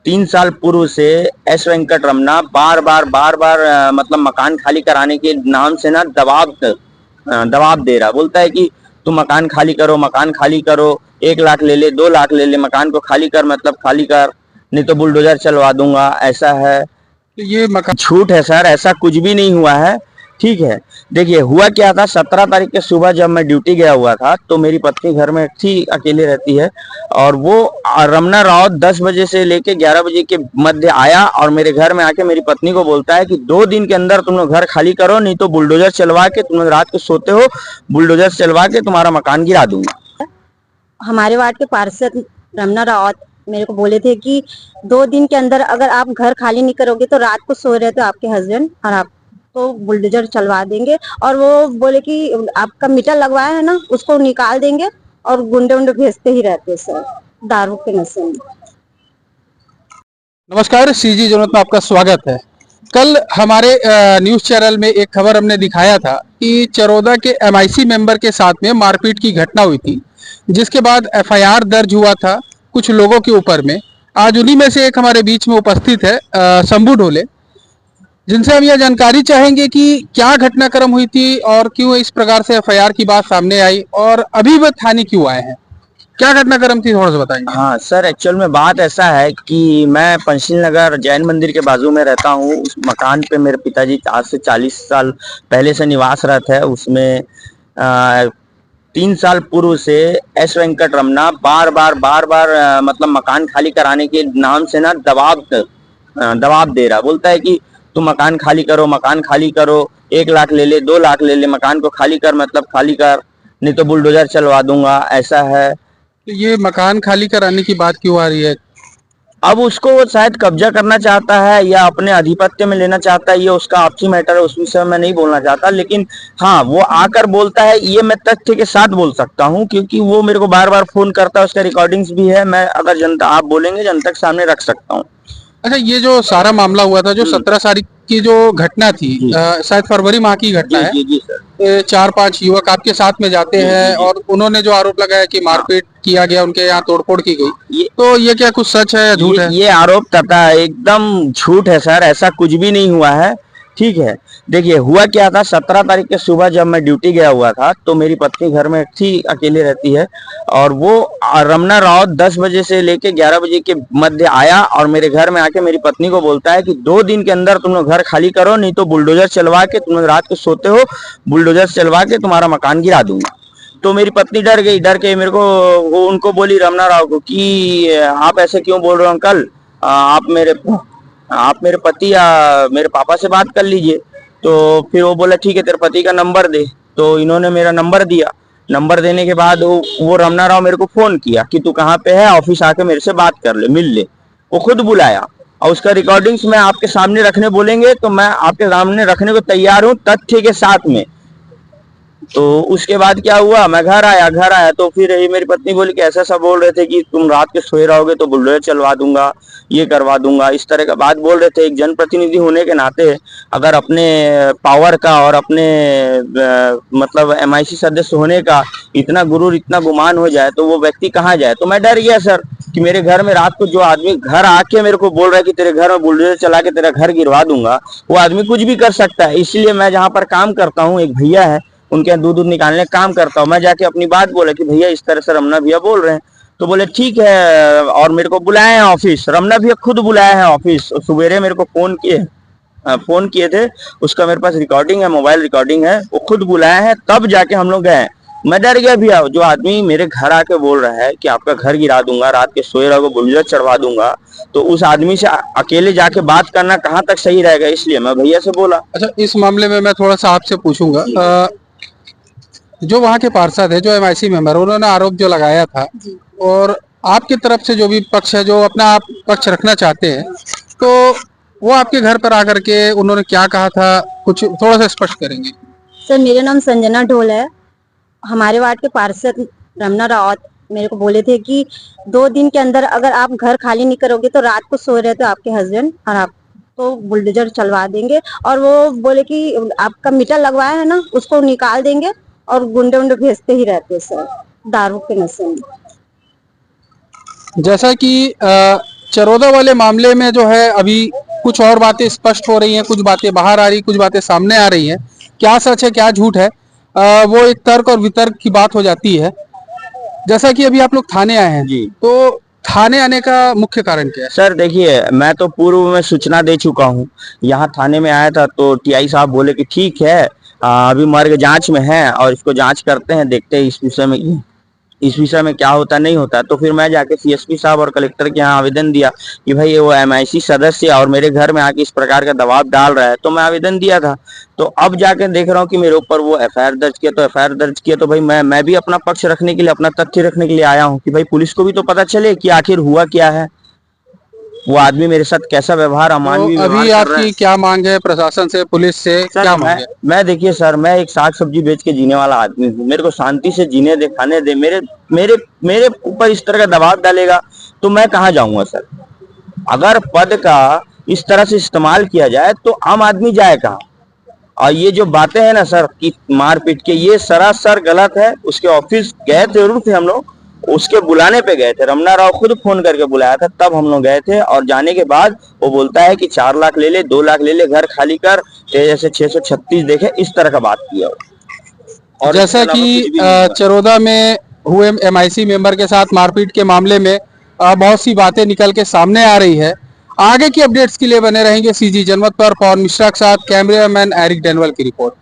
3 साल पूर्व से एस वेंकट रमना बार बार मतलब मकान खाली कराने के नाम से ना दबाव दे रहा, बोलता है कि तुम मकान खाली करो, मकान खाली करो, 1 लाख ले ले, 2 लाख ले ले, मकान को खाली कर, मतलब खाली कर, नहीं तो बुलडोजर चलवा दूंगा, ऐसा है। तो ये मकान झूठ है सर, ऐसा कुछ भी नहीं हुआ है। ठीक है, देखिए हुआ क्या था, 17 तारीख के सुबह जब मैं ड्यूटी गया हुआ था तो मेरी पत्नी घर में थी, अकेले रहती है, और वो रमना राव 10 बजे से लेके 11 बजे के मध्य आया और मेरे घर में आके मेरी पत्नी को बोलता है कि 2 दिन के अंदर तुम लोग घर खाली करो, नहीं तो बुलडोजर चलवा के, तुम लोग रात को सोते हो, बुलडोजर चलवा के तुम्हारा मकान गिरा दूंगा। हमारे वार्ड के पार्षद रमना रावत मेरे को बोले थे कि 2 दिन के अंदर अगर आप घर खाली नहीं करोगे तो रात को सो रहे थे आपके हस्बैंड और आप तो बुलडोजर चलवा देंगे। और वो बोले कि आपका मीटर लगवाया है ना, उसको निकाल देंगे। और गुंडे उंडे भेजते ही रहते सर, दारू के नशे में। नमस्कार, सीजी जनता में आपका स्वागत है। कल हमारे न्यूज चैनल में एक खबर हमने दिखाया था कि चरोदा के एमआईसी मेंबर के साथ में मारपीट की घटना हुई थी, जिसके बाद एफआईआर दर्ज हुआ था कुछ लोगों के ऊपर में। आज उन्हीं में से एक हमारे बीच में उपस्थित है शंभू ढोले, जिनसे हम यह जानकारी चाहेंगे कि क्या घटनाक्रम हुई थी और क्यों इस प्रकार से एफआईआर की बात सामने आई और अभी वह थाने क्यों आए हैं। क्या घटनाक्रम थी, थोड़ा सा बताएंगे। हाँ सर, एक्चुअल में बात ऐसा है कि मैं पंचशील नगर जैन मंदिर के बाजू में रहता हूँ। उस मकान पे मेरे पिताजी आज से 40 साल पहले से निवासरत है। उसमें 3 साल पूर्व से एस वेंकट रमना बार बार मतलब मकान खाली कराने के नाम से ना दबाव दे रहा, बोलता है कि तुम मकान खाली करो, मकान खाली करो, 1 लाख ले ले, 2 लाख ले ले, मकान को खाली कर, मतलब खाली कर, नहीं तो बुलडोजर चलवा दूंगा, ऐसा है। तो ये मकान खाली कराने की बात क्यों आ रही है। अब उसको वो शायद कब्जा करना चाहता है या अपने आधिपत्य में लेना चाहता है, ये उसका आपसी मैटर है, उस विषय में मैं नहीं बोलना चाहता। लेकिन हाँ, वो आकर बोलता है, ये मैं तथ्य के साथ बोल सकता हूँ क्योंकि वो मेरे को बार बार फोन करता है, उसका रिकॉर्डिंग्स भी है। मैं अगर जनता आप बोलेंगे जनता के सामने रख सकता हूँ। अच्छा, ये जो सारा मामला हुआ था, जो 17 तारीख की जो घटना थी, जी शायद फरवरी माह की घटना जी है। जी जी सर। 4-5 युवक आपके साथ में जाते जी जी हैं जी। और उन्होंने जो आरोप लगाया कि हाँ, मारपीट किया गया, उनके यहाँ तोड़फोड़ की गई, ये तो ये क्या कुछ सच है या झूठ है। ये आरोप तथा एकदम झूठ है सर, ऐसा कुछ भी नहीं हुआ है। ठीक है, देखिए हुआ क्या था, 17 तारीख के सुबह जब मैं ड्यूटी गया हुआ था तो मेरी पत्नी घर में थी, अकेले रहती है, और वो रमना राव 10 बजे से लेके 11 बजे के मध्य आया और मेरे घर में आके मेरी पत्नी को बोलता है कि 2 दिन के अंदर तुम लोग घर खाली करो, नहीं तो बुलडोजर चलवा के, तुम लोग रात को सोते हो, बुलडोजर चलवा के तुम्हारा मकान गिरा दूंगा। तो मेरी पत्नी डर गई, डर के मेरे को वो उनको बोली रमना राव को कि आप ऐसे क्यों बोल रहे हो अंकल, आप मेरे पति या मेरे पापा से बात कर लीजिए। तो फिर वो बोला ठीक है, तेरे पति का नंबर दे। तो इन्होंने मेरा नंबर दिया। नंबर देने के बाद वो रमना राव मेरे को फोन किया कि तू कहाँ पे है, ऑफिस आके मेरे से बात कर ले, मिल ले। वो खुद बुलाया और उसका रिकॉर्डिंग्स मैं आपके सामने रखने बोलेंगे तो मैं आपके सामने रखने को तैयार हूँ, तथ्य के साथ में। तो उसके बाद क्या हुआ, मैं घर आया तो फिर ये मेरी पत्नी बोली कि ऐसा ऐसा बोल रहे थे कि तुम रात के सोए रहोगे तो बुलडोजर चलवा दूंगा, ये करवा दूंगा, इस तरह का बात बोल रहे थे। एक जनप्रतिनिधि होने के नाते अगर अपने पावर का और अपने मतलब एमआईसी सदस्य होने का इतना गुरूर, इतना गुमान हो जाए तो वो व्यक्ति कहाँ जाए। तो मैं डर गया सर कि मेरे घर में रात को जो आदमी घर आके मेरे को बोल रहा है कि तेरे घर में बुलडोजर चला के तेरा घर गिरवा दूंगा, वो आदमी कुछ भी कर सकता है। इसलिए मैं जहाँ पर काम करता हूँ, एक भैया है, उनके यहाँ दूध निकालने का काम करता हूँ, मैं जाके अपनी बात बोला कि भैया इस तरह से रमना भैया बोल रहे हैं। तो बोले ठीक है, और मेरे को बुलाए हैं ऑफिस, रमना भैया खुद बुलाया है ऑफिस, सवेरे मेरे को फोन किए थे। उसका मेरे पास रिकॉर्डिंग है, मोबाइल रिकॉर्डिंग है, वो खुद बुलाया है, तब जाके हम लोग गए। मैं डर गया भैया, जो आदमी मेरे घर आके बोल रहा है कि आपका घर गिरा दूंगा, रात के सोए रहोगे, बुलडोजर चढ़वा दूंगा, तो उस आदमी से अकेले जाके बात करना कहाँ तक सही रहेगा, इसलिए मैं भैया से बोला। अच्छा, इस मामले में मैं थोड़ा सा आपसे पूछूंगा। जो वहाँ के पार्षद है, जो एमआईसी मेंबर, उन्होंने आरोप जो लगाया था, और आपकी तरफ से जो भी पक्ष है, जो अपना आप पक्ष रखना चाहते हैं, तो वो आपके घर पर आकर के उन्होंने क्या कहा था, कुछ थोड़ा सा स्पष्ट करेंगे। सर मेरा नाम संजना ढोल है। हमारे वार्ड के पार्षद रमना रावत मेरे को बोले थे कि 2 दिन के अंदर अगर आप घर खाली नहीं करोगे तो रात को सो रहे थे आपके हस्बैंड और आप तो बुलडोजर चलवा देंगे। और वो बोले कि आपका मीटर लगवाया है ना, उसको निकाल देंगे। और गुंडे उंडे भेजते ही रहते सर, दारू के नशे में। जैसा कि चरोदा वाले मामले में जो है अभी कुछ और बातें स्पष्ट हो रही हैं, कुछ बातें बाहर आ रही, कुछ बातें सामने आ रही हैं। क्या सच है क्या झूठ है, वो एक तर्क और वितर्क की बात हो जाती है। जैसा कि अभी आप लोग थाने आए हैं, जी। तो थाने आने का मुख्य कारण क्या है? सर देखिए, मैं तो पूर्व में सूचना दे चुका हूँ। यहाँ थाने में आया था तो टीआई साहब बोले कि ठीक है, अभी मर्ग जांच में है और इसको जांच करते हैं, देखते हैं इस विषय में क्या होता नहीं होता। तो फिर मैं जाके सीएसपी साहब और कलेक्टर के यहाँ आवेदन दिया कि भाई ये वो एमआईसी सदस्य और मेरे घर में आके इस प्रकार का दबाव डाल रहा है, तो मैं आवेदन दिया था। तो अब जाके देख रहा हूँ कि मेरे ऊपर वो एफआईआर दर्ज किया। तो एफआईआर दर्ज किया तो भाई मैं भी अपना पक्ष रखने के लिए, अपना तथ्य रखने के लिए आया हूँ कि भाई पुलिस को भी तो पता चले कि आखिर हुआ क्या है, वो आदमी मेरे साथ कैसा व्यवहार, तो अमानवीय व्यवहार अभी कर रहा आपकी है। क्या मांग है प्रशासन से, पुलिस से सर क्या मांग है? मैं देखिए सर, मैं एक साग सब्जी बेच के जीने वाला आदमी हूँ। मेरे को शांति से जीने दे, खाने दे। मेरे मेरे मेरे ऊपर इस तरह का दबाव डालेगा तो मैं कहाँ जाऊंगा सर। अगर पद का इस तरह से इस्तेमाल किया जाए तो आम आदमी जाए कहाँ। और ये जो बातें हैं ना सर कि मारपीट के, ये सरासर गलत है। उसके ऑफिस गए जरूर थे हम लोग, उसके बुलाने पे गए थे। रमना राव खुद फोन करके बुलाया था, तब हम लोग गए थे। और जाने के बाद वो बोलता है कि 4 लाख ले ले, 2 लाख ले ले, घर खाली कर, तेरे जैसे 636 देखे, इस तरह का बात किया। और इसके जैसा अलावा कि कुछ भी नहीं हुआ। चरोदा में हुए एमआईसी मेंबर के साथ मारपीट के मामले में बहुत सी बातें निकल के सामने आ रही है। आगे की अपडेट्स के लिए बने रहेंगे सीजी जनमत पर। पवन मिश्रा के साथ कैमरामैन एरिक डेनवल की रिपोर्ट।